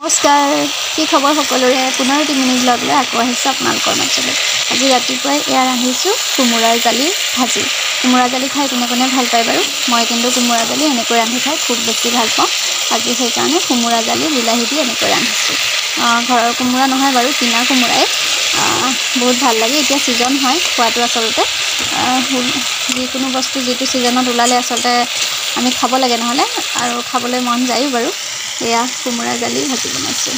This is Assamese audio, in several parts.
নমস্কাৰ, কি খবৰ সকলোৰে? পুনৰ এটি মিনি ব্লগ লৈ আকৌ আহিছোঁ আপোনালোকৰ মাজলৈ। আজি ৰাতিপুৱাই এয়া ৰান্ধিছোঁ কোমোৰাৰ জালি ভাজি। কোমোৰা জালি খাই কোনে কোনে ভাল পায় বাৰু? মই কিন্তু কোমোৰা জালি এনেকৈ ৰান্ধি খাই খুব বেছি ভাল পাওঁ। আজি সেইকাৰণে কোমোৰা জালি বিলাহী দি এনেকৈ ৰান্ধিছোঁ। ঘৰৰ কোমোৰা নহয় বাৰু, কিনা কোমোৰাই। বহুত ভাল লাগে। এতিয়া ছিজন হয় খোৱাটো আচলতে। যিকোনো বস্তু যিটো ছিজনত ওলালে আচলতে আমি খাব লাগে, নহ'লে আৰু খাবলৈ মন যায়ো বাৰু। এয়া কোমোৰা জালি ভাজি বনাইছোঁ।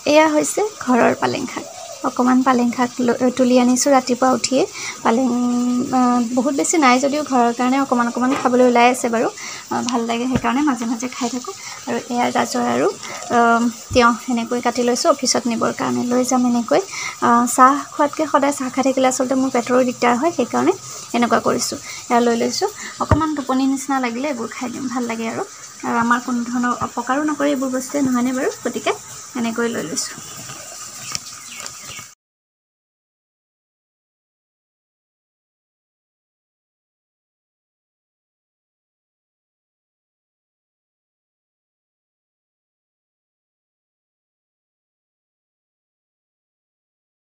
এয়া হৈছে ঘৰৰ পালেং শাক। অকণমান পালেং শাক তুলি আনিছোঁ ৰাতিপুৱা উঠিয়ে। পালেং বহুত বেছি নাই যদিও ঘৰৰ কাৰণে অকণমান অকণমান খাবলৈ ওলাই আছে বাৰু। ভাল লাগে সেইকাৰণে মাজে মাজে খাই থাকোঁ। আৰু এয়া গাজৰ আৰু তিয়ঁহ এনেকৈ কাটি লৈছোঁ অফিচত নিবৰ কাৰণে। লৈ যাম এনেকৈ। চাহ খোৱাতকৈ সদায় চাহ খাই থাকিলে আচলতে মোৰ পেটৰো দিগদাৰ হয়, সেইকাৰণে এনেকুৱা কৰিছোঁ। এয়া লৈ লৈছোঁ। অকণমান টোপনি নিচিনা লাগিলে এইবোৰ খাই দিম, ভাল লাগে আৰু আমাৰ কোনো ধৰণৰ অপকাৰো নকৰে এইবোৰ বস্তুৱে, নহয়নে বাৰু? গতিকে এনেকৈ লৈ লৈছোঁ।